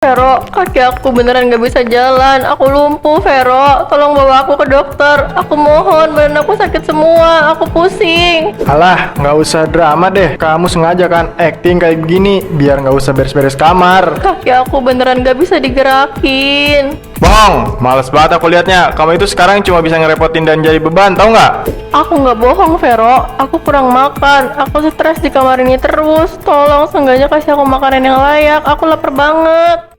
Vero, kaki aku beneran gak bisa jalan. Aku lumpuh, Vero. Tolong bawa aku ke dokter. Aku mohon, badan aku sakit semua. Aku pusing. Alah, nggak usah drama deh. Kamu sengaja kan acting kayak begini biar nggak usah beres-beres kamar. Kaki aku beneran gak bisa digerakin. Bong, males banget aku liatnya. Kamu itu sekarang cuma bisa ngerepotin dan jadi beban, tau nggak? Aku gak bohong, Vero. Aku kurang makan. Aku stres di kamar ini terus. Tolong, seenggaknya kasih aku makanan yang layak. Aku lapar banget.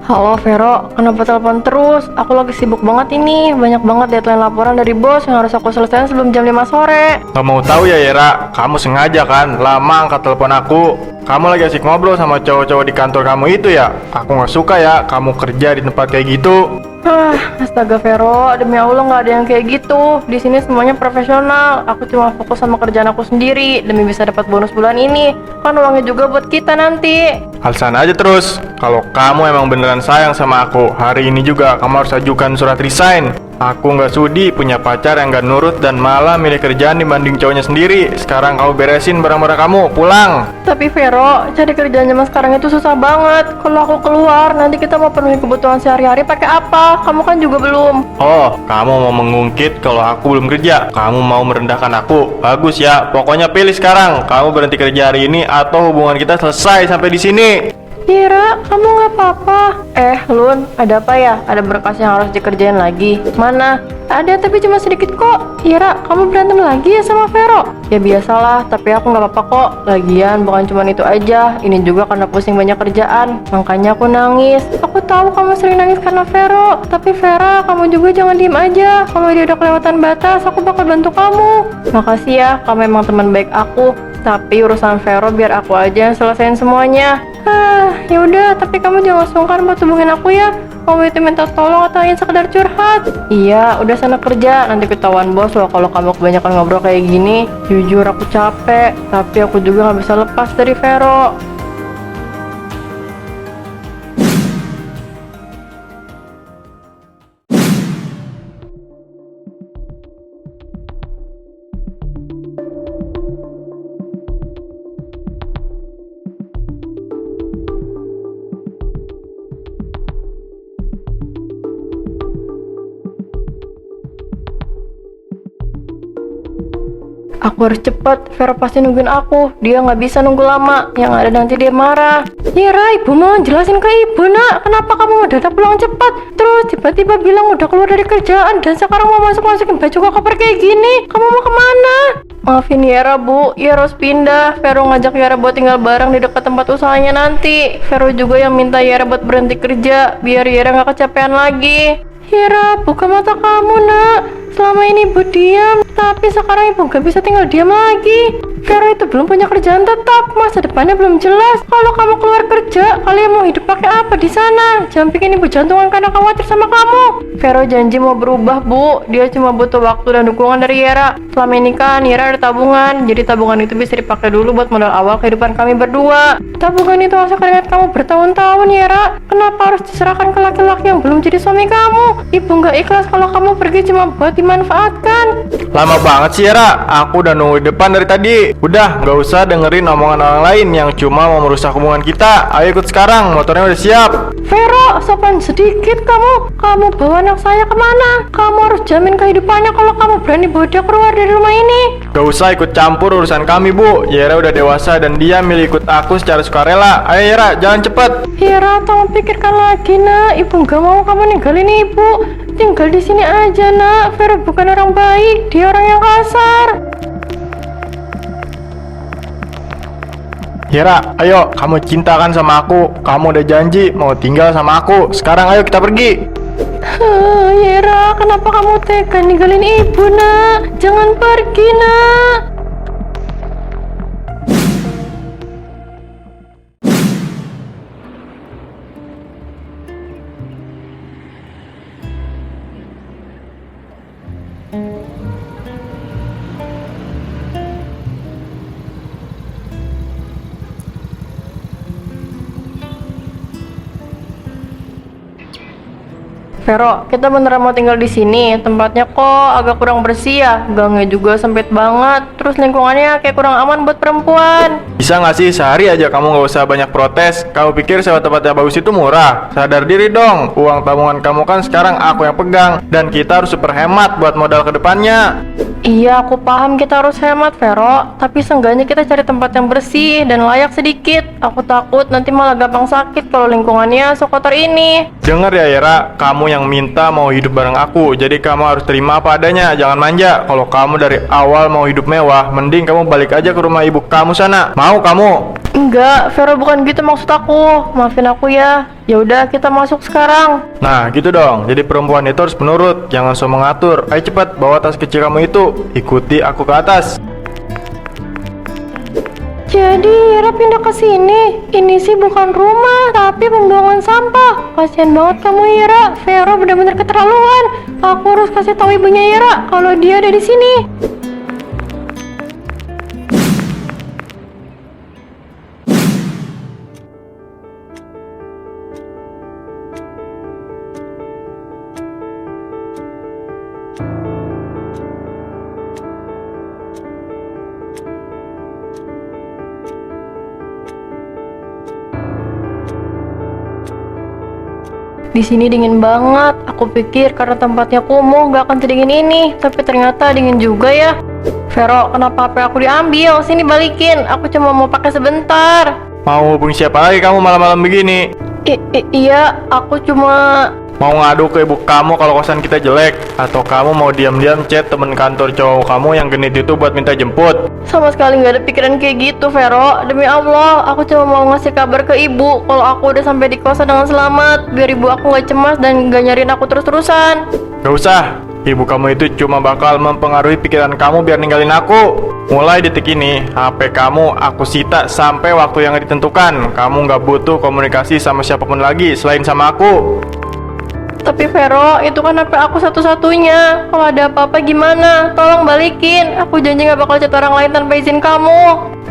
Halo Vero, kenapa telepon terus? Aku lagi sibuk banget ini. Banyak banget deadline laporan dari bos yang harus aku selesaikan sebelum jam 5 sore. Gak mau tahu ya Yera, kamu sengaja kan lama angkat telepon aku. Kamu lagi asik ngobrol sama cowok-cowok di kantor kamu itu ya? Aku gak suka ya kamu kerja di tempat kayak gitu. Astaga Vero, demi Allah nggak ada yang kayak gitu. Di sini semuanya profesional. Aku cuma fokus sama kerjaan aku sendiri demi bisa dapat bonus bulan ini. Kan uangnya juga buat kita nanti. Alasan aja terus. Kalau kamu emang beneran sayang sama aku, hari ini juga kamu harus ajukan surat resign. Aku nggak sudi punya pacar yang nggak nurut dan malah milih kerjaan dibanding cowoknya sendiri. Sekarang kamu beresin barang-barang kamu, pulang. Tapi Vero, cari kerjaan zaman sekarang itu susah banget. Kalau aku keluar, nanti kita mau penuhi kebutuhan sehari-hari pakai apa? Kamu kan juga belum. Oh, kamu mau mengungkit kalau aku belum kerja. Kamu mau merendahkan aku. Bagus ya, pokoknya pilih sekarang. Kamu berhenti kerja hari ini atau hubungan kita selesai sampai di sini. Kira, kamu nggak apa-apa? Lun, ada apa ya? Ada berkas yang harus dikerjain lagi. Mana? Ada, tapi cuma sedikit kok. Kira, kamu berantem lagi ya sama Vero? Ya biasalah, tapi aku nggak apa-apa kok. Lagian, bukan cuma itu aja. Ini juga karena pusing banyak kerjaan. Makanya aku nangis. Aku tahu kamu sering nangis karena Vero. Tapi Vera, kamu juga jangan diem aja. Kalau dia udah kelewatan batas, aku bakal bantu kamu. Makasih ya, kamu emang teman baik aku. Tapi urusan Vero biar aku aja yang selesaiin semuanya. Ya udah, tapi kamu jangan sungkan buat hubungin aku ya. Kamu itu minta tolong atau ingin sekedar curhat? Iya, udah sana kerja. Nanti ketahuan bos loh kalau kamu kebanyakan ngobrol kayak gini. Jujur aku capek, tapi aku juga nggak bisa lepas dari Vero. Aku harus cepet, Vero pasti nungguin aku. Dia nggak bisa nunggu lama, yang ada nanti dia marah. Yera, ibu mau jelasin ke ibu nak, kenapa kamu mendadak pulang cepat? Terus tiba-tiba bilang udah keluar dari kerjaan dan sekarang mau masukin baju ke koper kayak gini. Kamu mau kemana? Maafin Yera bu, Yera harus pindah. Vero ngajak Yera buat tinggal bareng di dekat tempat usahanya nanti. Vero juga yang minta Yera buat berhenti kerja, biar Yera nggak kecapean lagi. Yera, buka mata kamu nak. Selama ini ibu diam, tapi sekarang ibu gak bisa tinggal diam lagi. Vero itu belum punya kerjaan tetap, masa depannya belum jelas. Kalau kamu keluar kerja, kalian mau hidup pakai apa di sana? Jangan bikin ibu jantungan karena khawatir sama kamu. Vero janji mau berubah bu, dia cuma butuh waktu dan dukungan dari Yera. Selama ini kan Yera ada tabungan, jadi tabungan itu bisa dipakai dulu buat modal awal kehidupan kami berdua. Tabungan itu hasil keringat kamu bertahun-tahun Yera. Kenapa harus diserahkan ke laki-laki yang belum jadi suami kamu? Ibu gak ikhlas kalau kamu pergi cuma buat dimanfaatkan. Lama banget sih Yera, aku udah nunggu di depan dari tadi. Udah, gak usah dengerin omongan orang lain yang cuma mau merusak hubungan kita. Ayo ikut sekarang, motornya udah siap. Vero, sopan sedikit kamu. Kamu bawa anak saya kemana? Kamu harus jamin kehidupannya kalau kamu berani bawa dia keluar dari rumah ini. Gak usah ikut campur urusan kami bu. Yera udah dewasa dan dia milih ikut aku secara sukarela. Ayo Yera, jalan cepet. Yera, tolong pikirkan lagi nak. Ibu gak mau kamu ninggalin ibu. Tinggal di sini aja nak. Vero bukan orang baik, dia orang yang kasar. Yera, ayo, kamu cinta kan sama aku? Kamu udah janji mau tinggal sama aku. Sekarang ayo kita pergi. Yera, kenapa kamu tega ninggalin ibu nak? Jangan pergi nak. Vero, kita beneran mau tinggal di sini. Tempatnya kok agak kurang bersih ya. Gangnya juga sempit banget. Terus lingkungannya kayak kurang aman buat perempuan. Bisa nggak sih sehari aja kamu nggak usah banyak protes? Kamu pikir sewa tempat yang bagus itu murah? Sadar diri dong, uang tabungan kamu kan sekarang aku yang pegang. Dan kita harus super hemat buat modal ke depannya. Iya, aku paham kita harus hemat, Vero. Tapi seenggaknya kita cari tempat yang bersih dan layak sedikit. Aku takut nanti malah gampang sakit kalau lingkungannya sekotor ini. Dengar ya Yera, kamu yang minta mau hidup bareng aku. Jadi kamu harus terima apa adanya, jangan manja. Kalau kamu dari awal mau hidup mewah, mending kamu balik aja ke rumah ibu kamu sana. Mau kamu? Enggak, Vero, bukan gitu maksud aku. Maafin aku ya. Ya udah, kita masuk sekarang. Nah gitu dong, jadi perempuan itu harus penurut, jangan so mengatur. Ayo cepat, bawa tas kecil kamu itu. Ikuti aku ke atas. Jadi Ira pindah ke sini. Ini sih bukan rumah, tapi pembuangan sampah. Kasian banget kamu Ira. Vero benar-benar keterlaluan. Aku harus kasih tahu ibunya Ira kalau dia ada di sini. Di sini dingin banget. Aku pikir karena tempatnya kumuh gak akan sedingin ini, tapi ternyata dingin juga ya. Vero, kenapa HP aku diambil? Sini balikin. Aku cuma mau pakai sebentar. Mau hubungi siapa lagi kamu malam-malam begini? Iya, aku cuma... Mau ngadu ke ibu kamu kalau kosan kita jelek? Atau kamu mau diam-diam chat temen kantor cowok kamu yang genit itu buat minta jemput? Sama sekali nggak ada pikiran kayak gitu, Vero. Demi Allah, aku cuma mau ngasih kabar ke ibu kalau aku udah sampai di kosan dengan selamat, biar ibu aku nggak cemas dan nggak nyariin aku terus-terusan. Gak usah, ibu kamu itu cuma bakal mempengaruhi pikiran kamu biar ninggalin aku. Mulai detik ini, HP kamu aku sita sampai waktu yang ditentukan. Kamu nggak butuh komunikasi sama siapapun lagi selain sama aku. Tapi Vero, itu kan HP aku satu-satunya. Kalau ada apa-apa gimana? Tolong balikin. Aku janji nggak bakal chat orang lain tanpa izin kamu.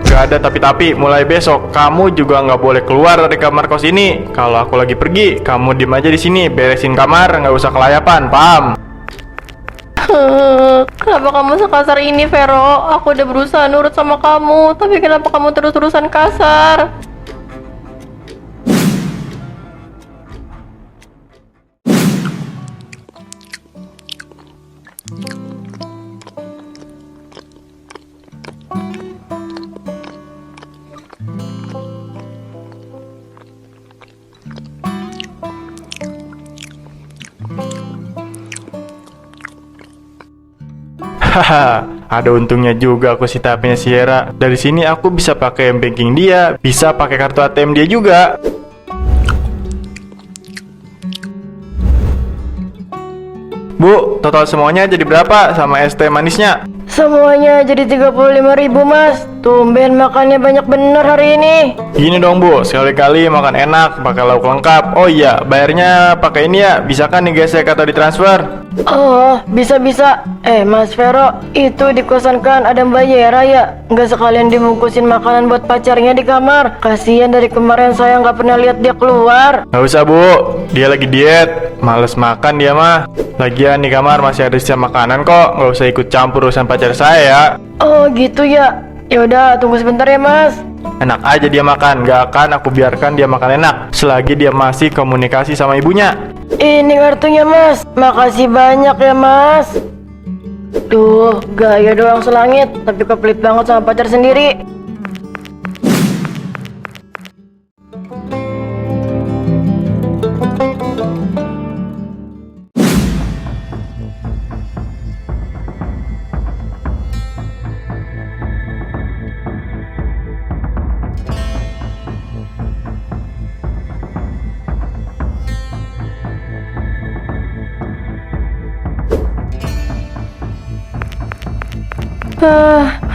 Gak ada tapi-tapi, mulai besok kamu juga nggak boleh keluar dari kamar kos ini. Kalau aku lagi pergi, kamu diem aja di sini, beresin kamar, nggak usah kelayapan, paham? Kenapa kamu sekasar ini, Vero? Aku udah berusaha nurut sama kamu, tapi kenapa kamu terus-terusan kasar? Haha, ada untungnya juga aku sita HP-nya Sierra. Dari sini aku bisa pakai banking dia, bisa pakai kartu ATM dia juga. Bu, total semuanya jadi berapa sama es teh manisnya? Semuanya jadi 35.000, Mas. Tumben makannya banyak bener hari ini. Gini dong Bu, sekali-kali makan enak, pakai lauk lengkap. Oh iya, bayarnya pakai ini ya, bisa kan digesek atau ditransfer? Oh, bisa-bisa. Mas Vero, itu di kosan kan ada Mbak Yera ya? Nggak sekalian dibungkusin makanan buat pacarnya di kamar. Kasian dari kemarin saya nggak pernah lihat dia keluar. Gak usah Bu, dia lagi diet, males makan dia mah. Lagian di kamar masih ada sisa makanan kok, nggak usah ikut campur urusan pacar saya ya. Oh gitu ya. Yaudah, tunggu sebentar ya Mas. Enak aja dia makan, gak akan aku biarkan dia makan enak selagi dia masih komunikasi sama ibunya. Ini kartunya Mas. Makasih banyak ya Mas. Duh, gaya doang selangit, tapi kepelit banget sama pacar sendiri.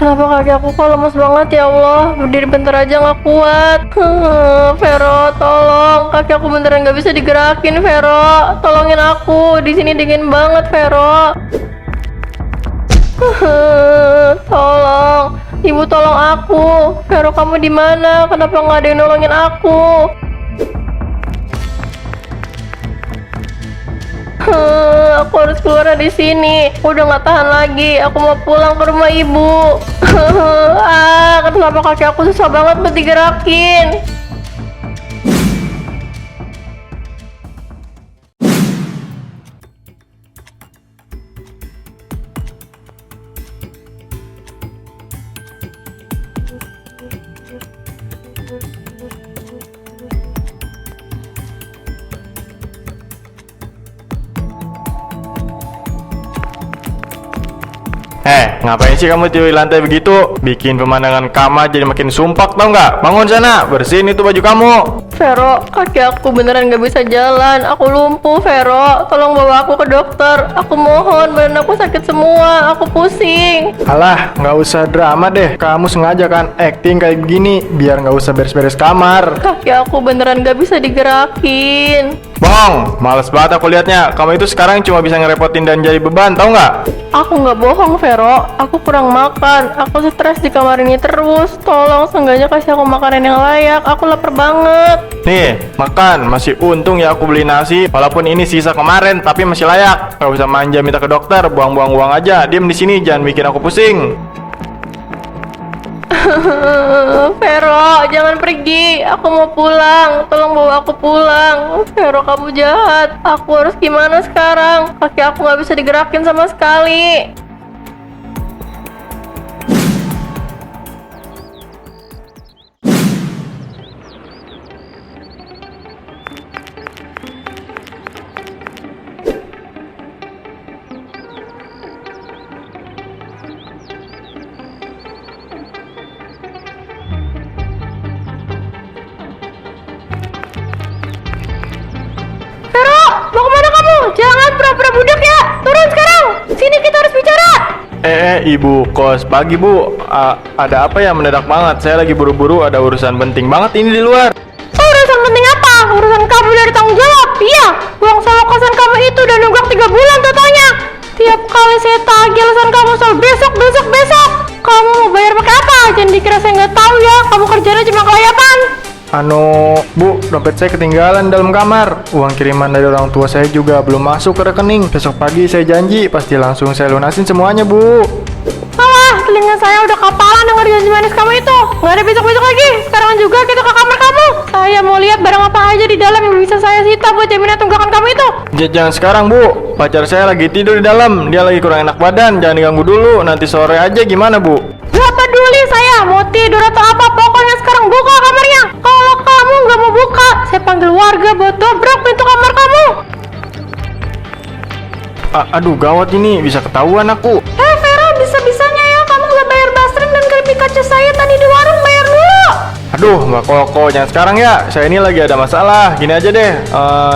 Kenapa kaki aku kok lemes banget ya Allah. Berdiri bentar aja gak kuat. Vero, tolong. Kaki aku beneran gak bisa digerakin, Vero. Tolongin aku. Di sini dingin banget, Vero. Tolong. Ibu tolong aku. Vero, kamu di mana? Kenapa gak ada yang nolongin aku? Aku harus keluar dari sini. Udah nggak tahan lagi. Aku mau pulang ke rumah ibu. Kenapa kaki aku susah banget buat digerakin? Ngapain sih kamu tidur di lantai begitu? Bikin pemandangan kamar jadi makin sumpek, tau nggak? Bangun sana, bersihin itu baju kamu. Vero, kaki aku beneran gak bisa jalan. Aku lumpuh, Vero. Tolong bawa aku ke dokter. Aku mohon, badan aku sakit semua. Aku pusing. Alah, nggak usah drama deh. Kamu sengaja kan acting kayak begini biar nggak usah beres-beres kamar. Kaki aku beneran gak bisa digerakin. Bohong, males banget aku liatnya. Kamu itu sekarang cuma bisa ngerepotin dan jadi beban, tau nggak? Aku nggak bohong, Vero. Aku kurang makan. Aku stres di kamar ini terus. Tolong, seenggaknya kasih aku makanan yang layak. Aku lapar banget. Nih, makan. Masih untung ya aku beli nasi. Walaupun ini sisa kemarin, tapi masih layak. Gak usah manja minta ke dokter. Buang-buang uang aja. Diem di sini, jangan bikin aku pusing. Vero, jangan pergi. Aku mau pulang. Tolong bawa aku pulang. Vero, kamu jahat. Aku harus gimana sekarang? Kaki aku nggak bisa digerakin sama sekali. Mau kemana kamu? Jangan pura-pura budak ya. Turun sekarang. Sini kita harus bicara. Ibu kos pagi bu. Ada apa ya mendadak banget? Saya lagi buru-buru, ada urusan penting banget ini di luar. Urusan penting apa? Urusan kamu dari tanggung jawab. Iya, uang sewa kosan kamu itu udah nunggak 3 bulan totalnya. Tiap kali saya tagih alasan kamu soal besok. Kamu mau bayar pakai apa? Jangan dikira saya nggak tahu ya. Kamu kerjanya cuma kelayapan. Bu, dompet saya ketinggalan dalam kamar. Uang kiriman dari orang tua saya juga belum masuk ke rekening. Besok pagi saya janji pasti langsung saya lunasin semuanya, Bu. Alah, telinga saya udah kapalan denger janji manis kamu itu. Nggak ada besok-besok lagi. Sekarang juga kita ke kamar kamu. Saya mau lihat barang apa aja di dalam yang bisa saya sita buat jaminan tunggakan kamu itu. Jangan sekarang, Bu. Pacar saya lagi tidur di dalam. Dia lagi kurang enak badan. Jangan diganggu dulu. Nanti sore aja gimana, Bu? Gak peduli saya mau tidur atau apa. Pokoknya sekarang buka kamarnya. Kalau kamu nggak mau buka, saya panggil warga buat dobrak pintu kamar kamu. Aduh, gawat ini. Bisa ketahuan aku. Vero, bisa-bisanya ya kamu nggak bayar basrem dan keripik kaca saya tadi di warung. Bayar dulu. Aduh, Mbak Koko, jangan sekarang ya. Saya ini lagi ada masalah. Gini aja deh,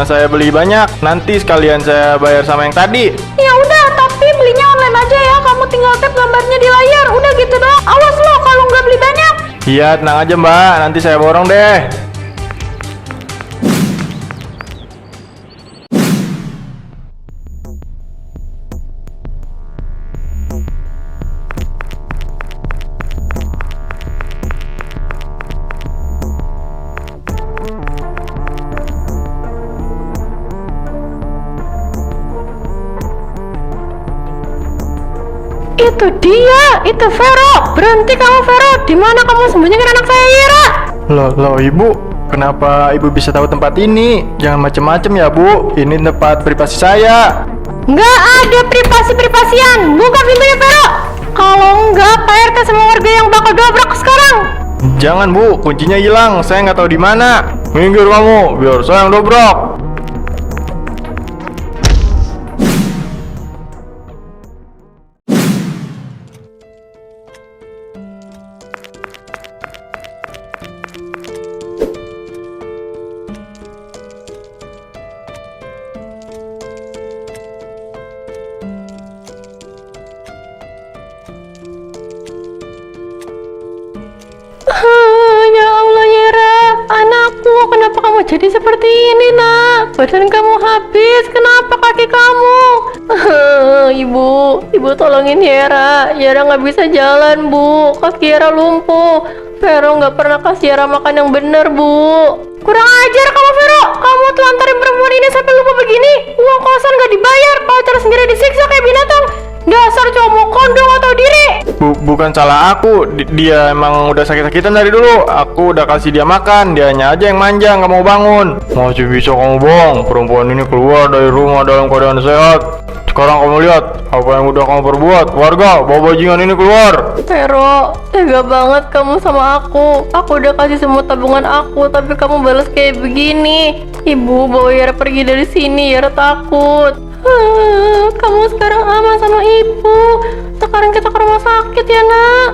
saya beli banyak. Nanti sekalian saya bayar sama yang tadi. Ya udah, tapi belinya online aja ya. Kamu tinggal tap gambarnya di layar. Udah gitu doang. Awas lo kalau nggak beli banyak. Iya, tenang aja Mbak. Nanti saya borong deh. Itu dia, itu Vero. Berhenti kamu, Vero. Di mana kamu sembunyikan anak saya, Ira? Loh Ibu, kenapa Ibu bisa tahu tempat ini? Jangan macem-macem ya Bu, ini tempat privasi saya. Nggak ada privasi-privasian. Buka pintunya, Vero. Kalau enggak, Pak RT sama warga yang bakal dobrak sekarang. Jangan Bu, kuncinya hilang. Saya nggak tahu di mana. Minggir kamu, biar saya yang dobrak. Ya Allah, Yera, anakku, kenapa kamu jadi seperti ini, nak? Badan kamu habis, kenapa kaki kamu? Ibu tolongin Yera. Yera nggak bisa jalan, Bu. Kaki Yera lumpuh. Vero nggak pernah kasih Yera makan yang bener, Bu. Kurang ajar kamu, Vero. Kamu telantarin perempuan ini sampai lupa begini. Uang kosan gak dibayar, pacar sendiri disiksa kayak binatang. Dasar cowok mau kondom atau diri. Bukan salah aku, dia emang udah sakit-sakitan dari dulu. Aku udah kasih dia makan, dianya aja yang manja nggak mau bangun. Masih bisa kamu bohong, perempuan ini keluar dari rumah dalam keadaan sehat. Sekarang kamu lihat apa yang udah kamu perbuat. Warga, bawa bajingan ini keluar. Vero, tega banget kamu sama aku. Aku udah kasih semua tabungan aku, tapi kamu balas kayak begini. Ibu bawa Yara pergi dari sini, Yara takut. Kamu sekarang aman sama ibu. Sekarang kita ke rumah sakit ya, nak.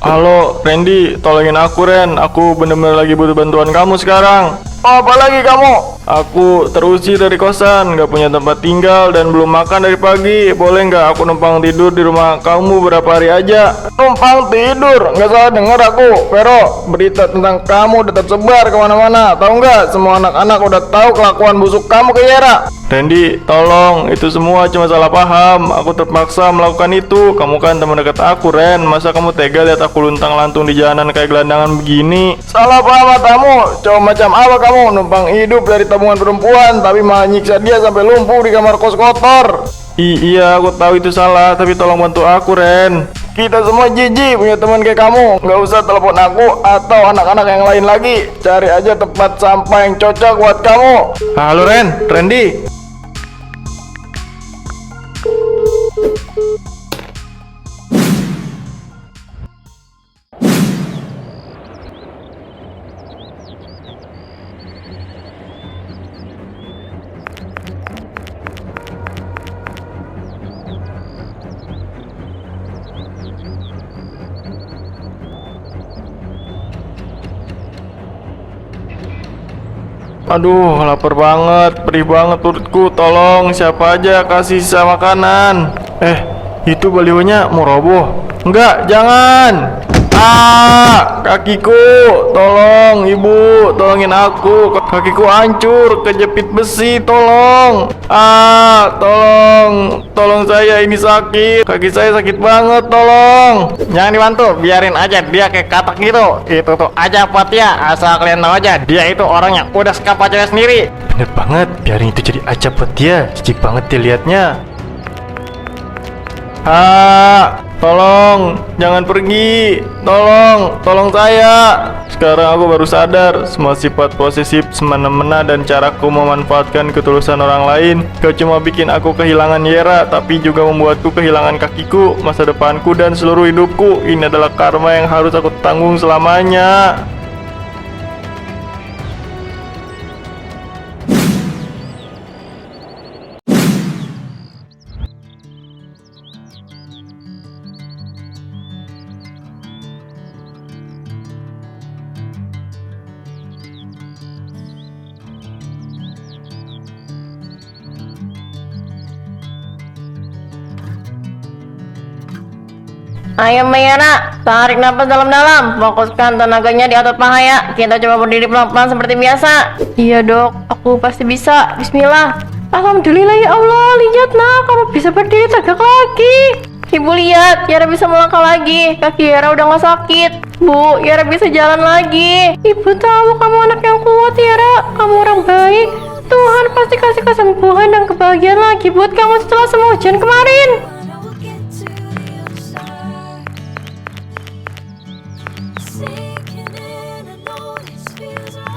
Halo, Randy, tolongin aku, Ren. Aku bener-bener lagi butuh bantuan kamu sekarang. Apa lagi kamu? Aku terusir dari kosan, nggak punya tempat tinggal dan belum makan dari pagi. Boleh nggak aku numpang tidur di rumah kamu berapa hari aja? Numpang tidur? Nggak salah dengar aku, Vero. Berita tentang kamu udah tersebar kemana-mana. Tahu nggak? Semua anak-anak udah tahu kelakuan busuk kamu ke Yara. Randy, tolong, itu semua cuma salah paham. Aku terpaksa melakukan itu. Kamu kan teman dekat aku, Ren. Masa kamu tega lihat aku luntang-lantung di jalanan kayak gelandangan begini? Salah paham kamu. Cowok macam apa kamu? Numpang hidup dari tabungan perempuan, tapi malah nyiksa dia sampai lumpuh di kamar kos kotor. Iya, aku tahu itu salah, tapi tolong bantu aku, Ren. Kita semua jijik punya teman kayak kamu. Nggak usah telepon aku atau anak-anak yang lain lagi. Cari aja tempat sampah yang cocok buat kamu. Halo, Ren. Randy. Aduh, lapar banget, perih banget perutku. Tolong, siapa aja kasih sisa makanan. Itu balihonya mau roboh. Enggak, jangan. Kakiku. Tolong, ibu, tolongin aku. Kakiku hancur, kejepit besi, tolong. Tolong saya, ini sakit. Kaki saya sakit banget, tolong. Jangan dibantu, biarin aja dia kayak katak gitu. Itu tuh aja Fatia, asal kalian tahu aja, dia itu orangnya udah suka pacarnya sendiri. Bener banget, biarin itu jadi aja buat dia. Jijik banget dia liatnya. Tolong, jangan pergi. Tolong saya. Sekarang aku baru sadar, semua sifat posesif, semena-mena dan caraku memanfaatkan ketulusan orang lain gak cuma bikin aku kehilangan Yera, tapi juga membuatku kehilangan kakiku, masa depanku dan seluruh hidupku. Ini adalah karma yang harus aku tanggung selamanya. Ayo Mayana, tarik nafas dalam-dalam, fokuskan tenaganya di otot paha ya. Kita coba berdiri pelan-pelan seperti biasa. Iya dok, aku pasti bisa. Bismillah. Alhamdulillah ya Allah, lihat nak, kamu bisa berdiri tegak lagi. Ibu lihat, Yara bisa melangkah lagi. Kaki Yara udah gak sakit. Bu, Yara bisa jalan lagi. Ibu tahu kamu anak yang kuat Yara, kamu orang baik. Tuhan pasti kasih kesembuhan dan kebahagiaan lagi buat kamu setelah semua ujian kemarin. Sinking in, I know this feels right.